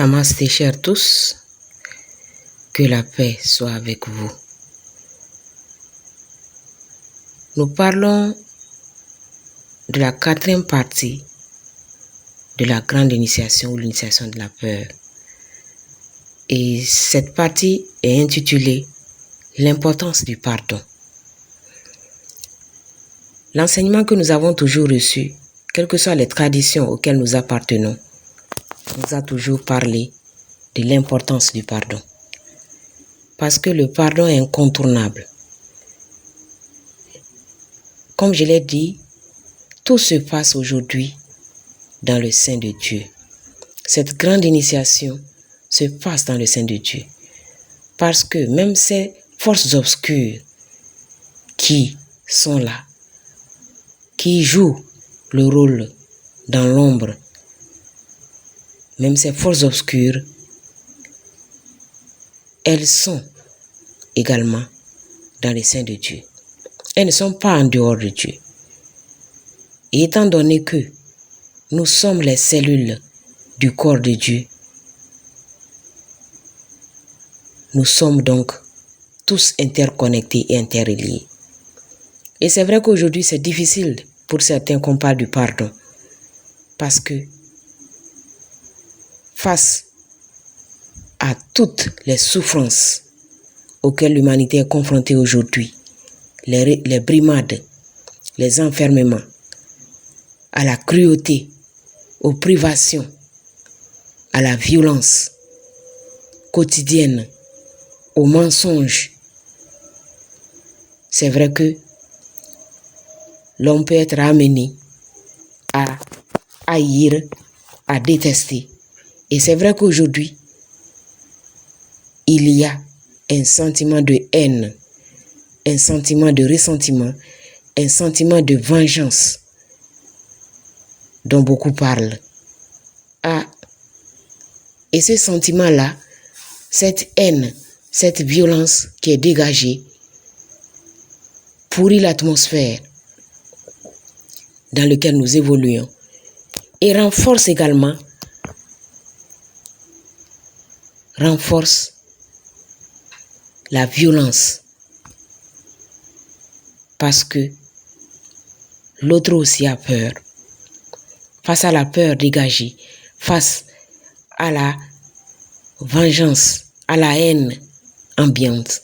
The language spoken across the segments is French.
Namasté, chers tous, que la paix soit avec vous. Nous parlons de la 4e partie de la grande initiation ou l'initiation de la peur. Et cette partie est intitulée l'importance du pardon. L'enseignement que nous avons toujours reçu, quelles que soient les traditions auxquelles nous appartenons, nous a toujours parlé de l'importance du pardon. Parce que le pardon est incontournable. Comme je l'ai dit, tout se passe aujourd'hui dans le sein de Dieu. Cette grande initiation se passe dans le sein de Dieu. Parce que même ces forces obscures qui sont là, qui jouent le rôle dans l'ombre, même ces forces obscures, elles sont également dans le sein de Dieu. Elles ne sont pas en dehors de Dieu. Et étant donné que nous sommes les cellules du corps de Dieu, nous sommes donc tous interconnectés et interreliés. Et c'est vrai qu'aujourd'hui c'est difficile pour certains qu'on parle du pardon, parce que face à toutes les souffrances auxquelles l'humanité est confrontée aujourd'hui, les brimades, les enfermements, à la cruauté, aux privations, à la violence quotidienne, aux mensonges. C'est vrai que l'homme peut être amené à haïr, à détester. Et c'est vrai qu'aujourd'hui, il y a un sentiment de haine, un sentiment de ressentiment, un sentiment de vengeance dont beaucoup parlent. Et ce sentiment-là, cette haine, cette violence qui est dégagée, pourrit l'atmosphère dans laquelle nous évoluons et renforce également la violence, parce que l'autre aussi a peur. Face à la peur dégagée, face à la vengeance, à la haine ambiante,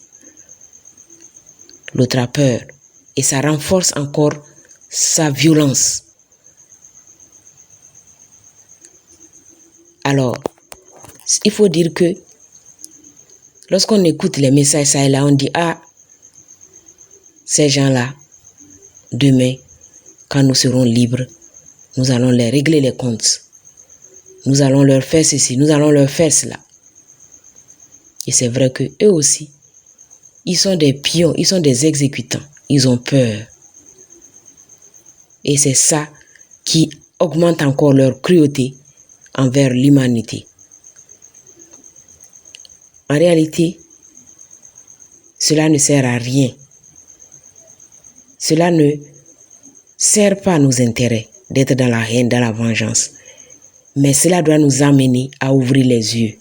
l'autre a peur et ça renforce encore sa violence. Alors, il faut dire que lorsqu'on écoute les messages ça et là, on dit « Ah, ces gens-là, demain, quand nous serons libres, nous allons les régler les comptes. Nous allons leur faire ceci, nous allons leur faire cela. » Et c'est vrai que eux aussi, ils sont des pions, ils sont des exécutants, ils ont peur. Et c'est ça qui augmente encore leur cruauté envers l'humanité. En réalité, cela ne sert à rien. Cela ne sert pas à nos intérêts d'être dans la haine, dans la vengeance. Mais cela doit nous amener à ouvrir les yeux.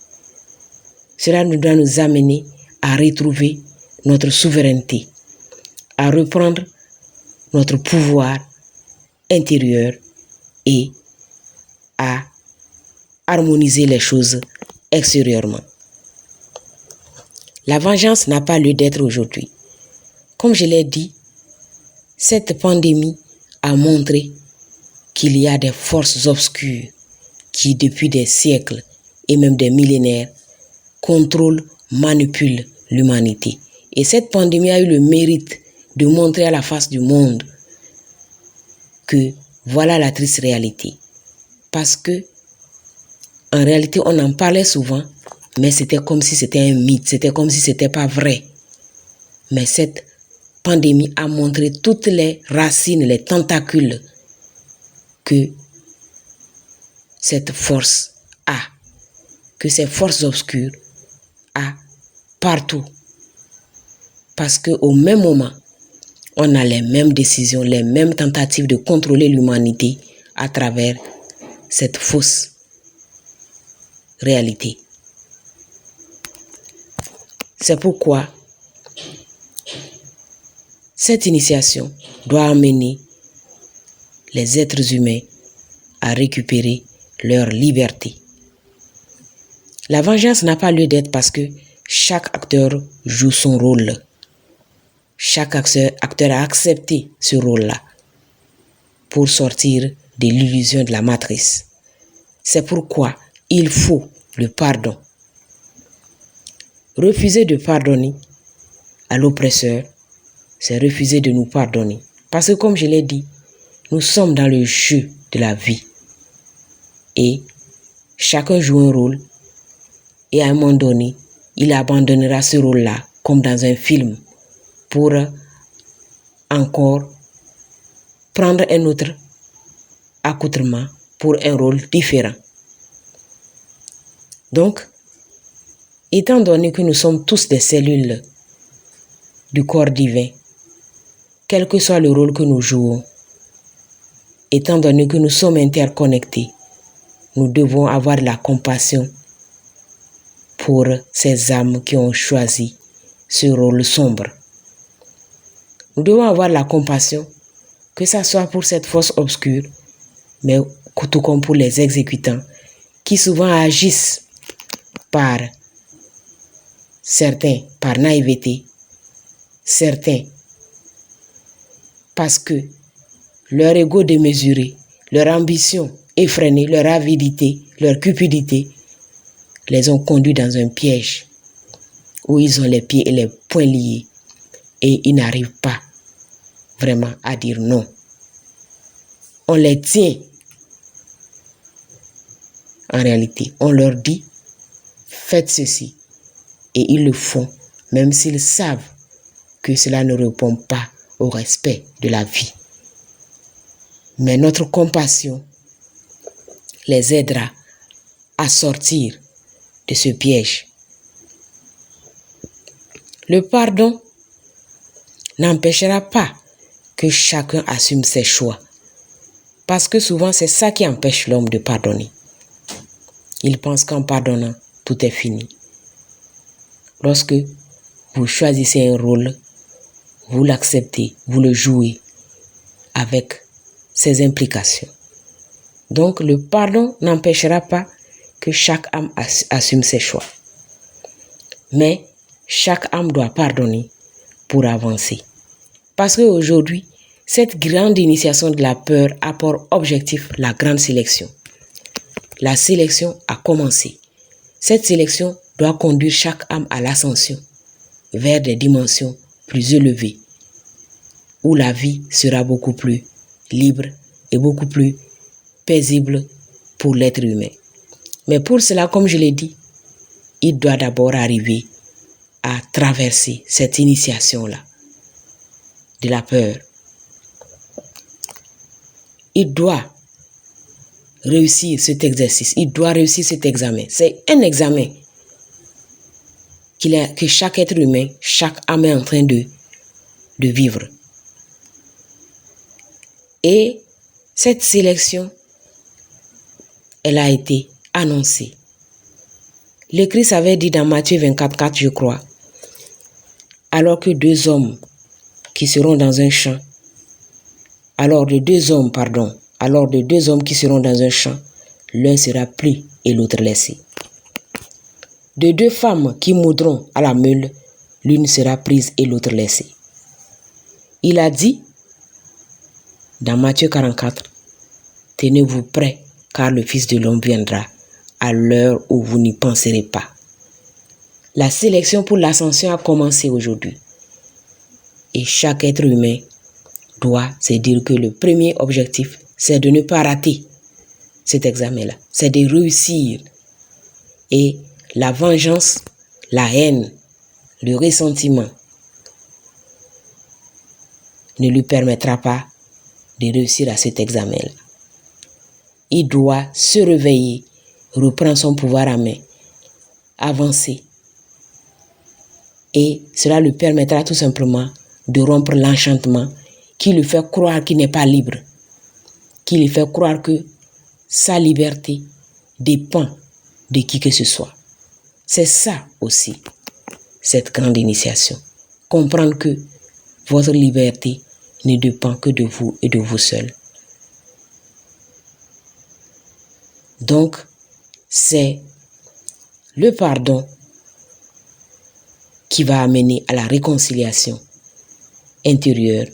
Cela doit nous amener à retrouver notre souveraineté, à reprendre notre pouvoir intérieur et à harmoniser les choses extérieurement. La vengeance n'a pas lieu d'être aujourd'hui. Comme je l'ai dit, cette pandémie a montré qu'il y a des forces obscures qui, depuis des siècles et même des millénaires, contrôlent, manipulent l'humanité. Et cette pandémie a eu le mérite de montrer à la face du monde que voilà la triste réalité. Parce que, en réalité, on en parlait souvent, mais c'était comme si c'était un mythe, c'était comme si c'était pas vrai. Mais cette pandémie a montré toutes les racines, les tentacules que cette force a, que ces forces obscures a partout. Parce qu'au même moment, on a les mêmes décisions, les mêmes tentatives de contrôler l'humanité à travers cette fausse réalité. C'est pourquoi cette initiation doit amener les êtres humains à récupérer leur liberté. La vengeance n'a pas lieu d'être parce que chaque acteur joue son rôle. Chaque acteur a accepté ce rôle-là pour sortir de l'illusion de la matrice. C'est pourquoi il faut le pardon. Refuser de pardonner à l'oppresseur, c'est refuser de nous pardonner. Parce que comme je l'ai dit, nous sommes dans le jeu de la vie. Et chacun joue un rôle. Et à un moment donné, il abandonnera ce rôle-là, comme dans un film, pour encore prendre un autre accoutrement pour un rôle différent. Donc, étant donné que nous sommes tous des cellules du corps divin, quel que soit le rôle que nous jouons, étant donné que nous sommes interconnectés, nous devons avoir de la compassion pour ces âmes qui ont choisi ce rôle sombre. Nous devons avoir la compassion, que ce soit pour cette force obscure, mais tout comme pour les exécutants, qui souvent agissent par certains par naïveté, certains parce que leur ego démesuré, leur ambition effrénée, leur avidité, leur cupidité les ont conduits dans un piège où ils ont les pieds et les poings liés et ils n'arrivent pas vraiment à dire non. On les tient. En réalité, on leur dit, faites ceci. Et ils le font, même s'ils savent que cela ne répond pas au respect de la vie. Mais notre compassion les aidera à sortir de ce piège. Le pardon n'empêchera pas que chacun assume ses choix. Parce que souvent, c'est ça qui empêche l'homme de pardonner. Il pense qu'en pardonnant, tout est fini. Lorsque vous choisissez un rôle, vous l'acceptez, vous le jouez avec ses implications. Donc, le pardon n'empêchera pas que chaque âme assume ses choix. Mais chaque âme doit pardonner pour avancer. Parce qu'aujourd'hui, cette grande initiation de la peur a pour objectif la grande sélection. La sélection a commencé. Cette sélection doit conduire chaque âme à l'ascension vers des dimensions plus élevées, où la vie sera beaucoup plus libre et beaucoup plus paisible pour l'être humain. Mais pour cela, comme je l'ai dit, il doit d'abord arriver à traverser cette initiation-là de la peur. Il doit réussir cet exercice, il doit réussir cet examen. C'est un examen que chaque être humain, chaque âme est en train de vivre. Et cette sélection, elle a été annoncée. Le Christ avait dit dans Matthieu 24:4, je crois, alors de deux hommes qui seront dans un champ, alors de deux hommes qui seront dans un champ, l'un sera pris et l'autre laissé. De deux femmes qui moudront à la meule, l'une sera prise et l'autre laissée. Il a dit, dans Matthieu 44, tenez-vous prêts, car le Fils de l'homme viendra à l'heure où vous n'y penserez pas. La sélection pour l'ascension a commencé aujourd'hui. Et chaque être humain doit se dire que le premier objectif, c'est de ne pas rater cet examen-là. C'est de réussir. Et la vengeance, la haine, le ressentiment ne lui permettra pas de réussir à cet examen-là. Il doit se réveiller, reprendre son pouvoir à main, avancer. Et cela lui permettra tout simplement de rompre l'enchantement qui lui fait croire qu'il n'est pas libre, qui lui fait croire que sa liberté dépend de qui que ce soit. C'est ça aussi, cette grande initiation. Comprendre que votre liberté ne dépend que de vous et de vous seul. Donc, c'est le pardon qui va amener à la réconciliation intérieure,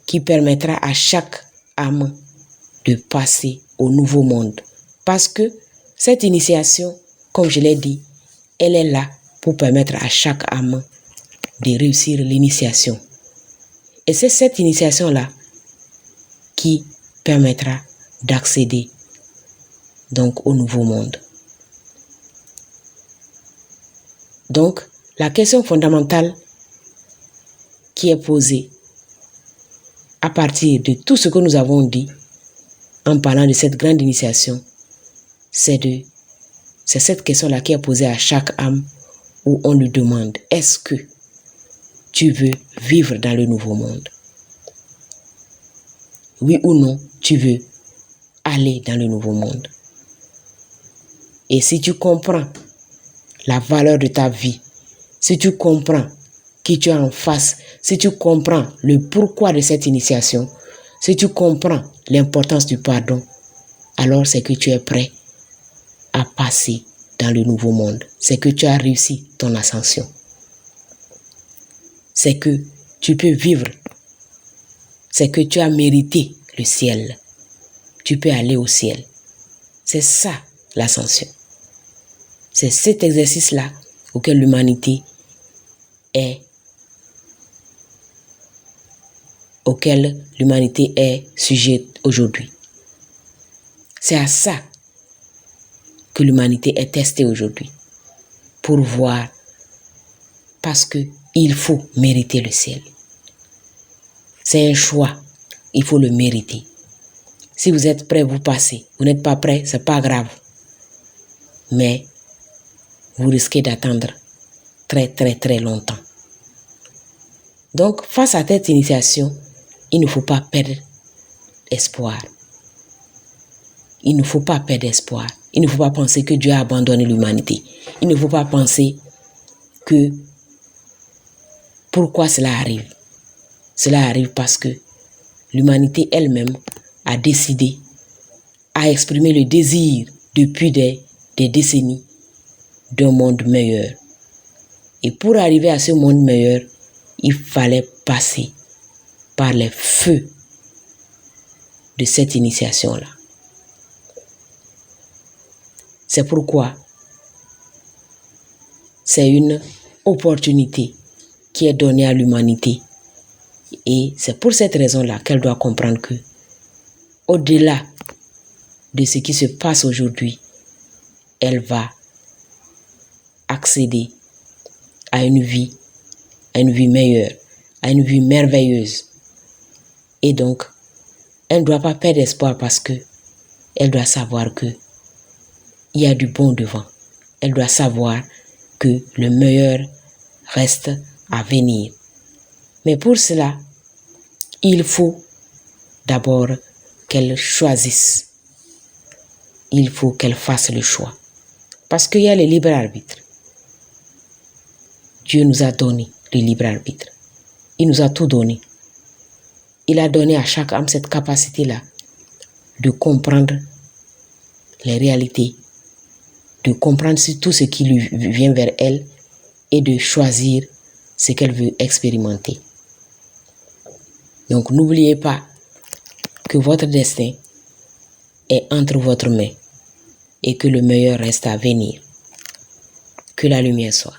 qui permettra à chaque âme de passer au nouveau monde. Parce que cette initiation, comme je l'ai dit, elle est là pour permettre à chaque âme de réussir l'initiation. Et c'est cette initiation-là qui permettra d'accéder donc au nouveau monde. Donc, la question fondamentale qui est posée à partir de tout ce que nous avons dit en parlant de cette grande initiation, c'est cette question-là qui est posée à chaque âme où on lui demande, est-ce que tu veux vivre dans le nouveau monde? Oui ou non, tu veux aller dans le nouveau monde? Et si tu comprends la valeur de ta vie, si tu comprends qui tu es en face, si tu comprends le pourquoi de cette initiation, si tu comprends l'importance du pardon, alors c'est que tu es prêt à passer dans le nouveau monde. C'est que tu as réussi ton ascension. C'est que tu peux vivre. C'est que tu as mérité le ciel. Tu peux aller au ciel. C'est ça l'ascension. C'est cet exercice-là auquel l'humanité est sujette aujourd'hui. C'est à ça que l'humanité est testée aujourd'hui. Pour voir, parce qu'il faut mériter le ciel. C'est un choix, il faut le mériter. Si vous êtes prêt, vous passez. Vous n'êtes pas prêt, c'est pas grave. Mais vous risquez d'attendre très très très longtemps. Donc, face à cette initiation, il ne faut pas perdre espoir. Il ne faut pas perdre espoir. Il ne faut pas penser que Dieu a abandonné l'humanité. Il ne faut pas penser que pourquoi cela arrive. Cela arrive parce que l'humanité elle-même a décidé, a exprimé le désir depuis des décennies d'un monde meilleur. Et pour arriver à ce monde meilleur, il fallait passer par les feux de cette initiation-là. C'est pourquoi c'est une opportunité qui est donnée à l'humanité. Et c'est pour cette raison-là qu'elle doit comprendre que, au-delà de ce qui se passe aujourd'hui, elle va accéder à une vie meilleure, à une vie merveilleuse. Et donc, elle ne doit pas perdre espoir parce que elle doit savoir que il y a du bon devant. Elle doit savoir que le meilleur reste à venir. Mais pour cela, il faut d'abord qu'elle choisisse. Il faut qu'elle fasse le choix. Parce qu'il y a le libre arbitre. Dieu nous a donné le libre arbitre. Il nous a tout donné. Il a donné à chaque âme cette capacité-là de comprendre les réalités, de comprendre tout ce qui lui vient vers elle et de choisir ce qu'elle veut expérimenter. Donc n'oubliez pas que votre destin est entre votre main et que le meilleur reste à venir. Que la lumière soit.